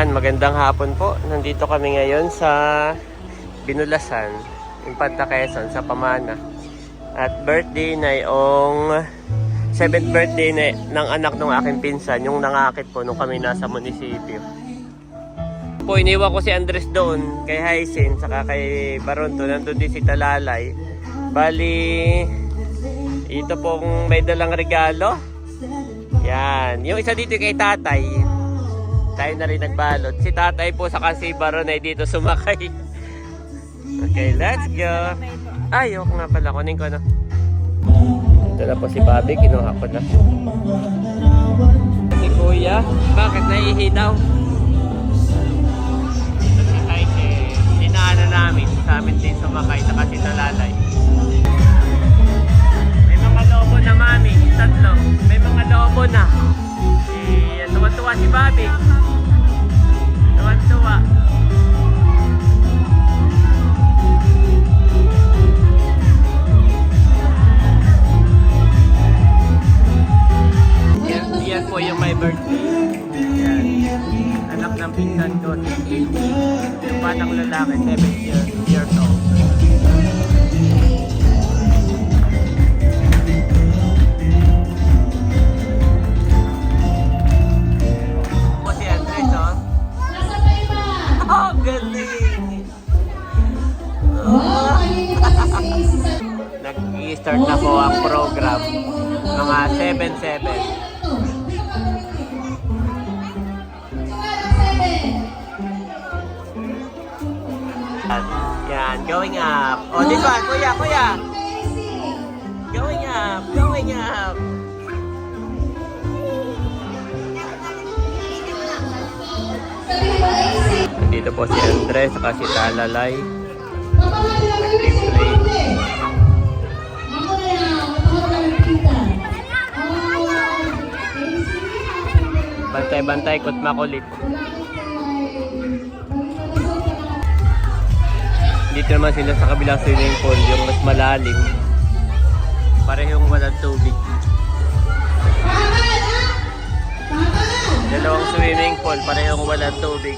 Yan, magandang hapon po. Nandito kami ngayon sa Binulasan, Infanta Quezon, sa Pamana. At birthday na yung 7th birthday ng anak ng aking pinsan, yung nangakit po nung kami nasa munisipyo. Po, iniwan ko si Andres doon, kay Hyacin, saka kay Baronto. Nandun din si Talalay. Bali, ito pong may dalang regalo. Yan, yung isa dito kay tatay. Tayo na rin nagbalot. Si tatay po sa si Baron ay dito sumakay. Okay, let's go. Ay, ako nga pala. Kunin ko na. Ito na po si Bobby. Kinuha ko na. Si Kuya. Bakit naihi daw? Ito si Kaise. Inaano namin. Sa amin din sumakay. Saka si Talalay. May mga lobo na mami. Tatlo. May mga lobo na. Tuwa-tuwa si Bobby. Tuwa-tuwa. Yan po yung my birthday. Yan. Anak ng pinsan ko, 8. Yung batang lalaki, 7 years old. Nag-i-start na po ang program. Mga 7-7. Yan, going up. O, this one, kuya. Going up. Dito po si Andres, saka si Talalay. Bantay-bantay, kot makulit. Dito naman sila sa kabilang swimming pool, yung mas malalim. Parehong walang tubig. Dalawang swimming pool, parehong walang tubig.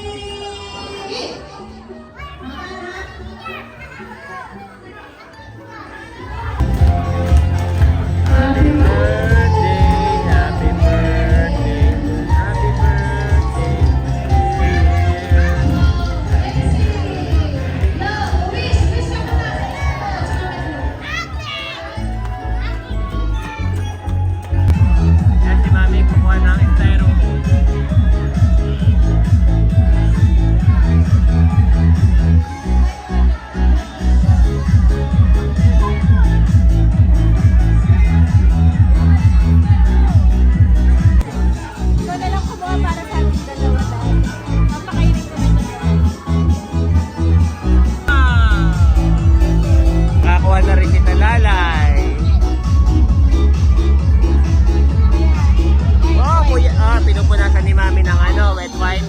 Pinupunasan ni Mami ng wet wipe.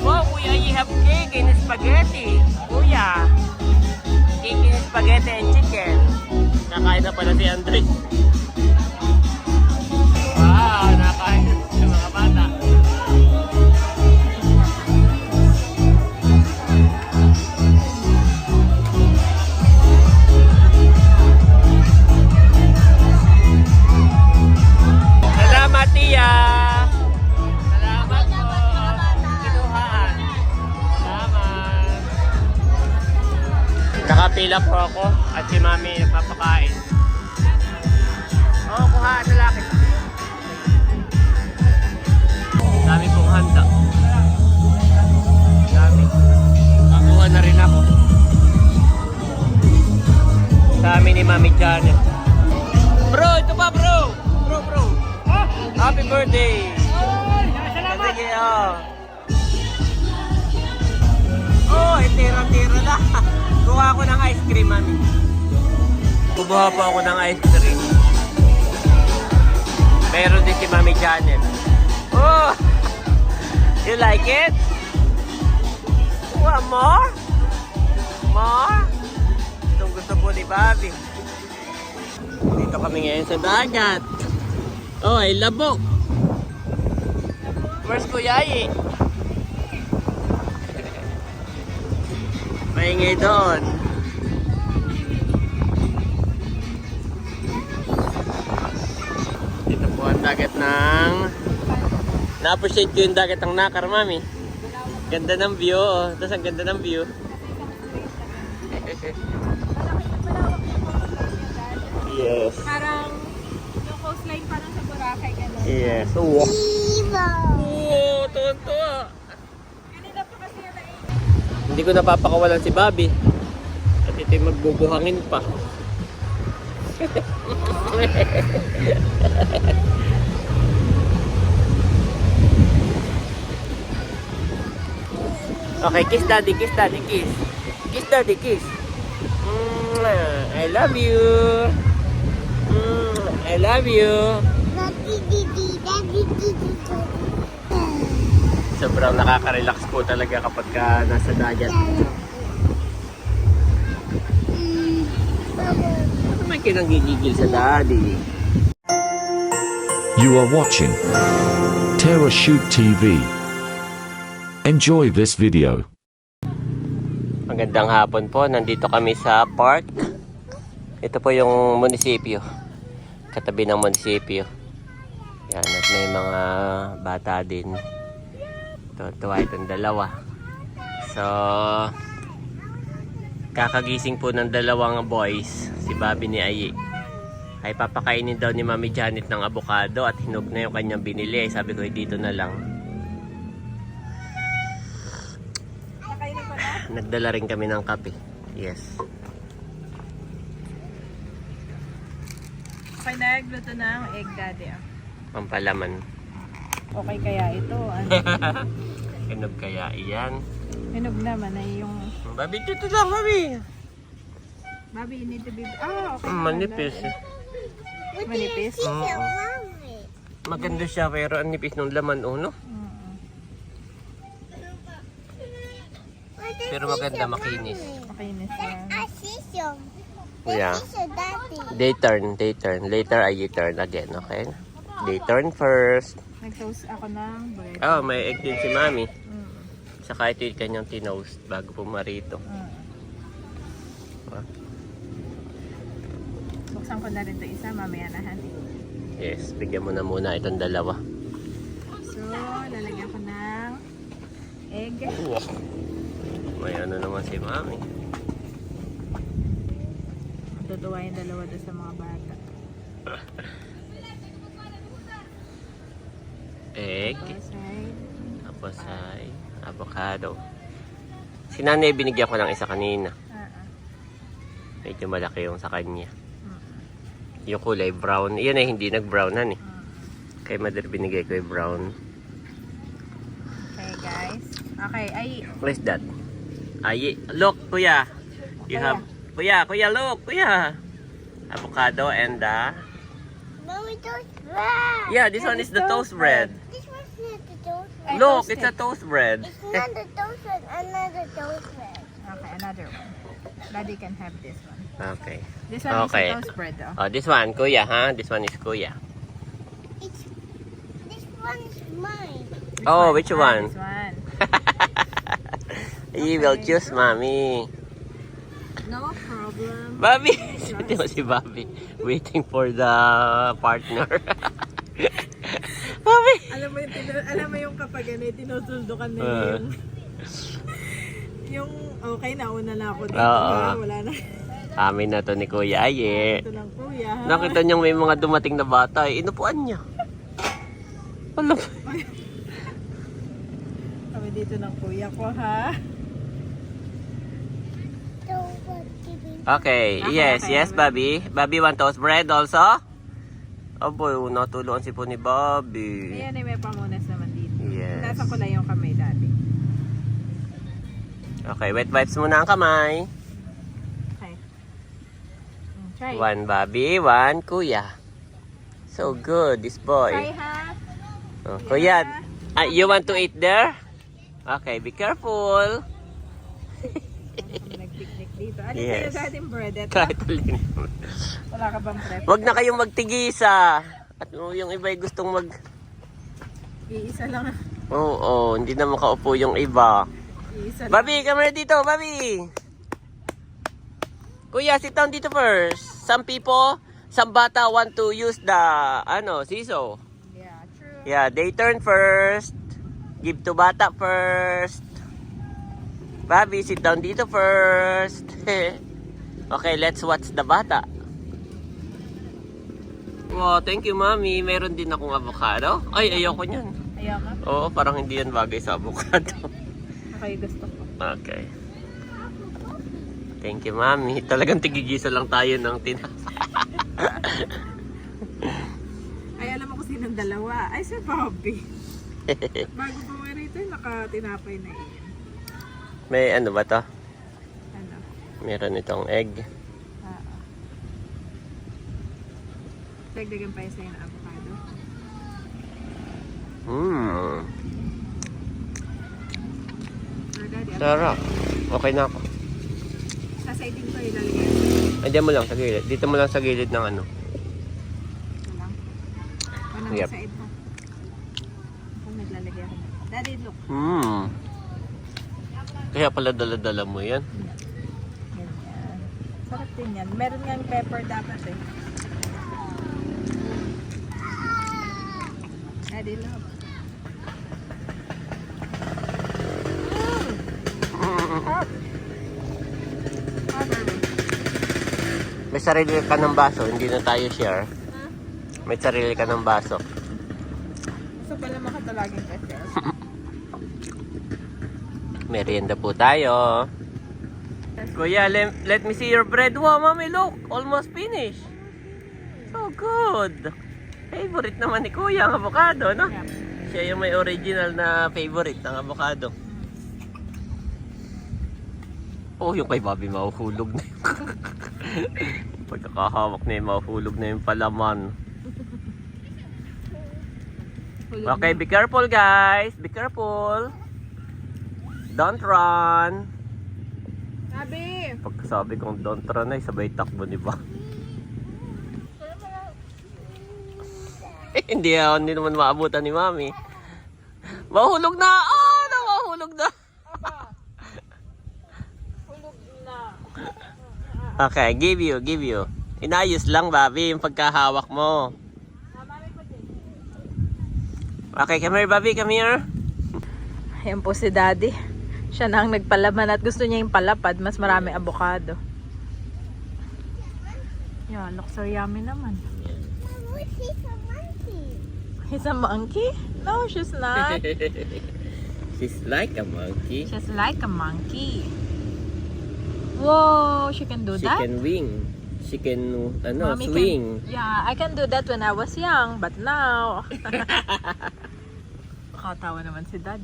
Oh, Kuya, you have cake and spaghetti. Kuya, cake and spaghetti and chicken. Nakain na pala si Andres. Wow, nakain sa mga bata. Salamat, Tia. Nakapila po ako at si Mami nagpapakain. Oo, kuha sa laki. Dami pong handa. Dami. Nakuha na rin ako. Sa amin ni Mami Janet. Bro, ito pa bro! Bro! Happy birthday! Salamat! Sige, tira-tira na. Kuha ako ng ice cream, Mami. Kubuha po ako ng ice cream. Meron din si Mami Janet. Oh! You like it? Want more? More? Itong gusto po ni Bobby. Dito kami ngayon sa dagat. Oh, ay labo. Where's Kuya Ayi? maingay doon. Ito po ang dagat ng... Na-appreciate ko yung dagat ng Nakar, Mami. Ganda ng view, oh. Tapos ang ganda ng view. Yes. Parang yung coastline parang sa Boracay, gano'n. Yes. Oh, oh, tuwa. Kanina pa kasi yung Hindi ko napapakawalan si Bobby. At ito'y magbubuhangin pa. Okay, kiss daddy, kiss daddy, kiss. Kiss daddy, kiss. I love you. I love you. Sobrang nakaka-relax po talaga kapag nasa dagat. May kinanggigigil sa daddy. You are watching Terra Shoot TV. Enjoy this video. Magandang hapon po. Nandito kami sa park. Ito po yung munisipyo. Katabi ng munisipyo. Yan, at may mga bata din. Tuwa itong dalawa. So, kakagising po ng dalawang boys, si Bobby ni Ayi. Ay papakainin daw ni Mami Janet ng avocado at hinog na yung kanyang binili. Sabi ko, dito na lang. Nagdala rin kami ng kape. Yes. Okay, nagluto ng egg daddy. Pampalaman. Okay kaya ito? Ano? Hinog kaya iyan. Hinog naman ay yung... Bobby, dito lang, Bobby. Bobby, you need to be... Ah, okay. Manipis. Manipis? Maganda siya pero ang nipis ng laman, no? Pero maganda, makinis. Makinis yan. Yeah. They turn. Later I turn again, okay? They turn first. Nag-toast ako ng bread. Oh, may egg din si Mami. Saka ito yung kanyang tinoast bago pumarito. Buksan ko na rin ito isa, mamaya na honey. Yes, bigyan mo na muna itong dalawa. So, lalagyan ko ng egg. Wow. May ano naman si Mami. Tutuwa yung dalawa doon sa mga bata. Egg. Outside. Tapos ay avocado. Si Nanay binigyan ko ng isa kanina. Medyo malaki yung sa kanya. Yung kulay brown. Iyan ay hindi nag-brownan eh. Kay Mother binigay ko yung brown. Okay guys. Okay, ay... What is that? Ay, look, kuya. You have... Kuya, look, kuya. Avocado and the... Mommy, toast bread. Yeah, this one is the toast bread. This one's not the toast bread. Look, it's a toast bread. It's not the toast bread, another toast bread. Okay, another one. Daddy can have this one. Okay. This one Okay. is a toast bread though. Oh, this one, kuya, ha? This one is kuya. This one's mine. Oh, which This one? one. You will choose, Mommy. No problem. Bobby! Sabi mo si Bobby. Waiting for the partner. Bobby! Alam mo yung kapag ano, tinusuldukan na Ah. yung okay, nauna na ako dito. Oo. Wala na. Amin na to ni Kuya Aye. Ito lang kuya. Ha? Nakita niyang may mga dumating na bata. Inupuan niya. Alam. Kami dito ng kuya ko ha. Don't want to be. Okay, yes, okay. yes, Bobby. Bobby want toast bread also? Abo, natulungan si po ni Bobby. Ayan ay may pamunas naman dito. Yes. Nasa ko lang yung kamay dati. Okay, wet wipes muna ang kamay. Okay. Try. One Bobby, one Kuya. So good, this boy. Try ha. Oh, Kuya, you want to eat there? Okay, be careful. Nag-picnic dito. Ano Yes. yes. Sa ating bread? Ito? Kahit alin. Wala ka bang prep? Wag na kayong magtigisa. At yung iba ay gustong mag... Iisa lang. Oo, hindi na makaupo yung iba. Iisa lang. Bobby, come na dito, Bobby. Kuya, sit down dito first. Some bata want to use the, siso. Yeah, true. Yeah, they turn first. Give to bata first. Bobby, sit down dito first. Okay, let's watch the bata. Wow, thank you, Mommy. Meron din akong avocado. Ay, ayoko niyan. Ayaw ka? Oo, parang hindi yan bagay sa avocado. Okay, gusto ko. Okay. Thank you, Mommy. Talagang tigigisa lang tayo ng Ay, alam mo kung sinong dalawa. Ay, si Bobby. Bago pa nga rito, nakatinapay na iyan. May ano ba to? Ano? Meron itong egg. Oo. Dagdagan pa yung sa'yo ng avocado. Or daddy, Sarap. Okay na ako. sa siding ko ilalagay. Ay, diyan mo lang sa gilid. Dito mo lang sa gilid ng ano. Ito lang. Walang Yep. side ha. Kung naglalagay ako. Daddy, look. Kaya pala dala-dala mo yan. Ganyan. Sarap din yan. Meron nga pepper dapat eh. Daddy, look. May sarili ka ng baso, hindi na tayo share. May sarili ka ng baso. So pala makatalaging pepper. Merienda po tayo. Kuya, let me see your bread. Wow, Mommy, look. Almost finished. So good. Favorite naman ni Kuya ang avocado, no? Yeah. Siya yung may original na favorite ng avocado. Oh, yung kay Bobby mahuhulog na yun. Pagkakahawak na yung mahuhulog na yung palaman. Okay, be careful guys. Be careful. Don't run. Sabi! Pagkasabi kong don't run ay sabay takbo ni ba? Hindi naman maabutan ni Mami. Mahulog na! Oh, mahulog na! Hulog na. Okay, give you. Inayos lang, Bobby, yung pagkahawak mo. Okay, come here, Bobby, come here. Ayan po si Daddy. Siya na ang nagpalaman at gusto niya yung palapad. Mas maraming avocado. Yeah, looks so yummy naman. Mama, she's a monkey. He's a monkey? No, she's not. She's like a monkey. She's like a monkey. Whoa, she can do She that? can wing. She can, Mommy swing. Yeah, I can do that when I was young, but now... Nakatawa naman si Dad.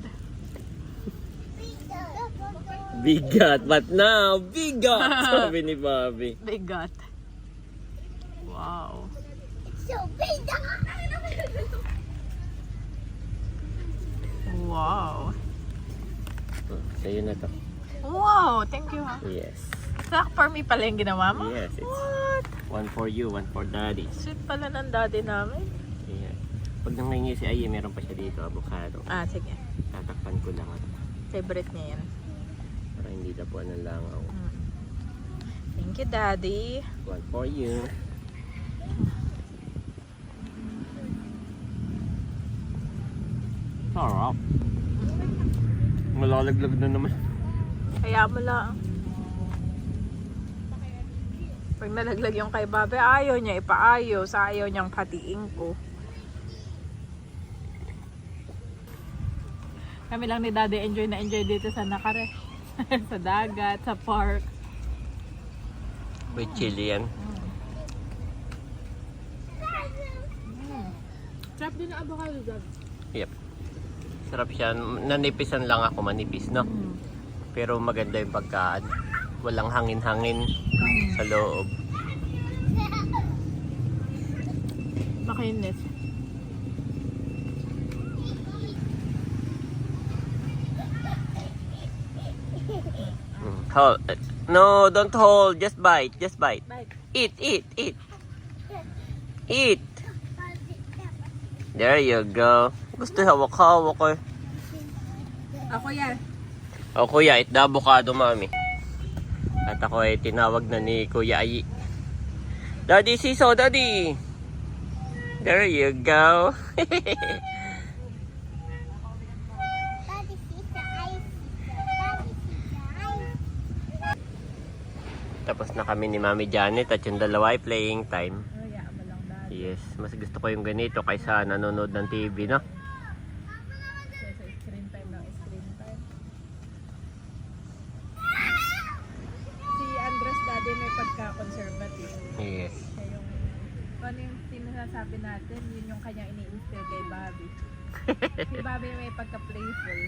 Bigat, but now, bigat! Sabi ni Bobby. Bigat. Wow. So big. Wow. Sa'yo na to. Wow, thank you. Yes. Sak for me pala yung ginawa mo? Yes, it's What? one for you, one for daddy. Sweet pala ng daddy namin. Yes. Pag nangingi si Aye, meron pa siya dito, avocado. Ah, sige. Tatakpan ko lang. Favorite niya yan. Para hindi tapuan ng langaw. Thank you, Daddy. One for you. Sarap. Malalaglag na naman. Kaya mo lang. Pag nalaglag yung kay Babe, ayaw niya ipaayos. Ayaw niyang hatiin ko. Kami lang ni Daddy enjoy na enjoy dito sa Nakare. Sa dagat, sa park. With chili yan. Sarap din ang avocado, Dad. Yep. Sarap siya. Nanipisan lang ako, manipis, no? Pero maganda yung pagkaan. Walang hangin-hangin sa loob. Makinis. Hold. No, don't hold. Just bite. Just bite. Bye. Eat. Eat. There you go. Gusto hawak-hawak eh. Ako yan. O kuya, eat the avocado, Mami. At ako ay tinawag na ni Kuya Ayi. Daddy Siso, Daddy! There you go. Daddy sees the ice. Daddy sees the ice. Tapos na kami ni Mami Janet at yung dalawa ay playing time. Hayaan mo lang dati. Yes, mas gusto ko yung ganito kaysa nanonood ng TV, no? Sa screen time ng screen time. Si Andres dati may pagka-conservative. Yes. Siya yung, ano yung sinasabi natin, yun yung kanya ini-instill kay Bobby. Si Bobby may pagka-playful.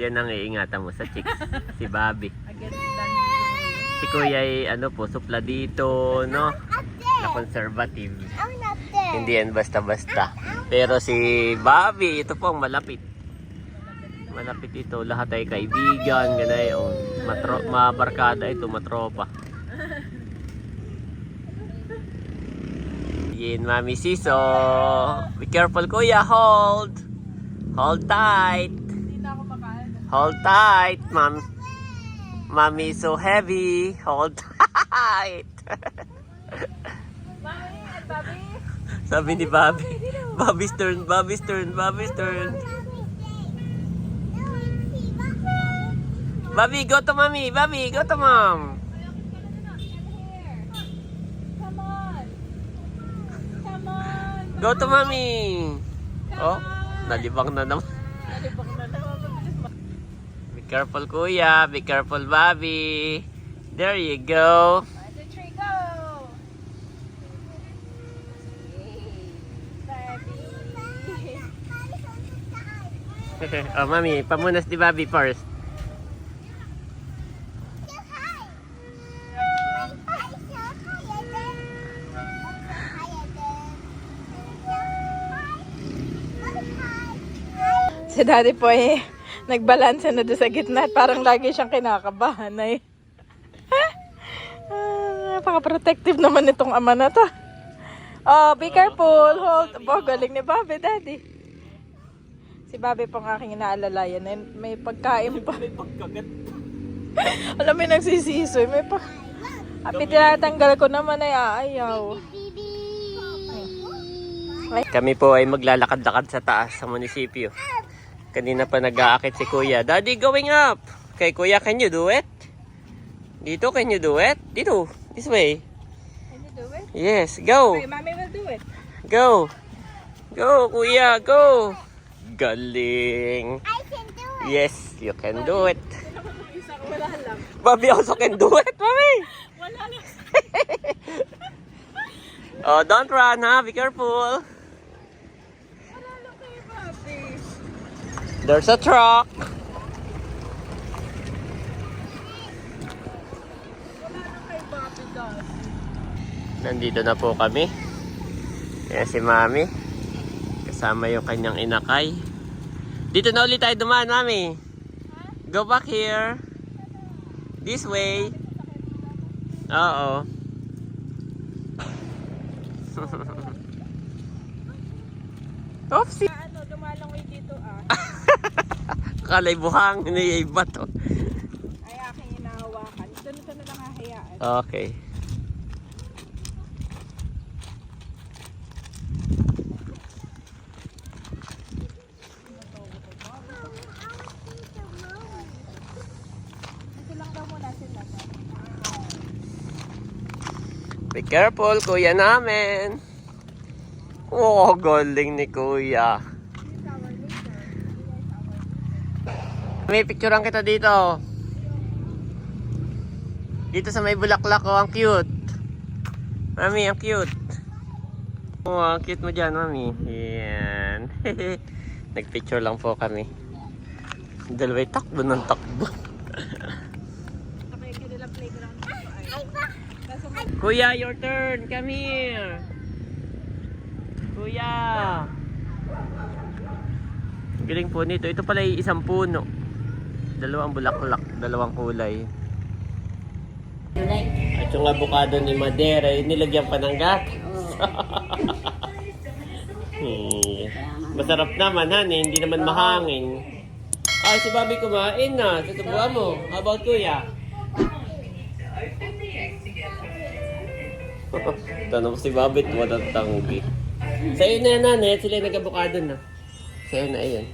Yan ang iingatan mo sa chicks. Si Bobby. Against than Kuya. Si Kuya ay ano po, supladito, no? Na conservative. I'm not there. Hindi yan basta-basta. Pero si Bobby, ito po ang malapit. Malapit ito. Lahat ay kaibigan, ganayon. Mabarkada ito, matropa. Yin, Mami Siso. Be careful, Kuya. Hold. Hold tight. Hindi na ako makaano. Hold tight, Mom. Mommy is so heavy. Hold tight. Mami at Bobby. Sabi ni Bobby. Bobby's turn, Bobby's turn, Bobby's turn. Bobby, go to Mommy. Bobby, go to Mom. Come on. Come on. Go to Mommy. Oh, nalibang na naman. Nalibang na naman. Be careful, Kuya. Be careful, Bobby. There you go. 1, 2, 3, go! Bobby. Oh, Mommy, pamunas ni Bobby first. Si Daddy po eh, nagbalanse na doon sa gitna at parang lagi siyang kinakabahan eh. Napaka-protective naman itong ama na to. Oh, be careful. Hold. Oh, galing ni Bobby, Daddy. Si Bobby pong aking inaalalayan. May pagkain pa. May pagkagat. Alam mo, nagsisisoy. May pa... Api, tinatanggal ko naman ay ayaw. Kami po ay maglalakad-lakad sa taas sa munisipyo. Kanina pa nag-aakit si Kuya. Daddy, going up! Okay, Kuya, can you do it? Dito, can you do it? Dito, this way. Can you do it? Yes, go! Okay, Mommy will do it. Go! Go, Kuya, go! Galing! I can do it. Yes, you can do it. Sino ko nung isa ko? Wala lang. Bobby also can do it, Mommy! Wala lang. Oh, don't run, ha? Be careful. Wala lang kay Bobby. There's a truck. Wala lang kay Bobby, Daddy. Nandito na po kami. Kaya si Mami. Kasama yung kanyang inakay. Dito na ulit tayo dumaan, Mami. Go back here. This way. Oo. Oopsie. Ano, dumalangoy dito ah. Kalay buhang. Niyay ba to? Ay, aking inahawakan. Ito na lang hahayaan. Okay. Dito lang daw muna sila. Be careful, kuya namin. Oh, galing ni kuya. May picturean kita dito. Dito sa may bulaklak ko, ang cute. Mami, ang cute. Oh, ang cute mo dyan, Mami. Yan. Nagpicture lang po kami. Dalawa'y takbo ng takbo. Okay, kanila playground. Kuya, your turn. Come here. Kuya. Galing po nito. Ito pala ay isang puno. Dalawang bulaklak, dalawang kulay. At yung avocado ni Madera, nilagyan pa ng gatas. Masarap naman, honey. Hindi naman mahangin. Ay, si Bobby kumain na. Susubuan mo. How about kuya? Tanong si Babit, walang tanggi. Sa'yo na yan, nanay. Sila yung nag-abukado na. Sa'yo na, ayan.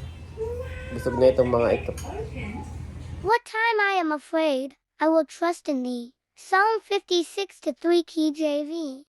Busog na itong mga ito. What time I am afraid, I will trust in thee. Psalm 56 to 3 KJV.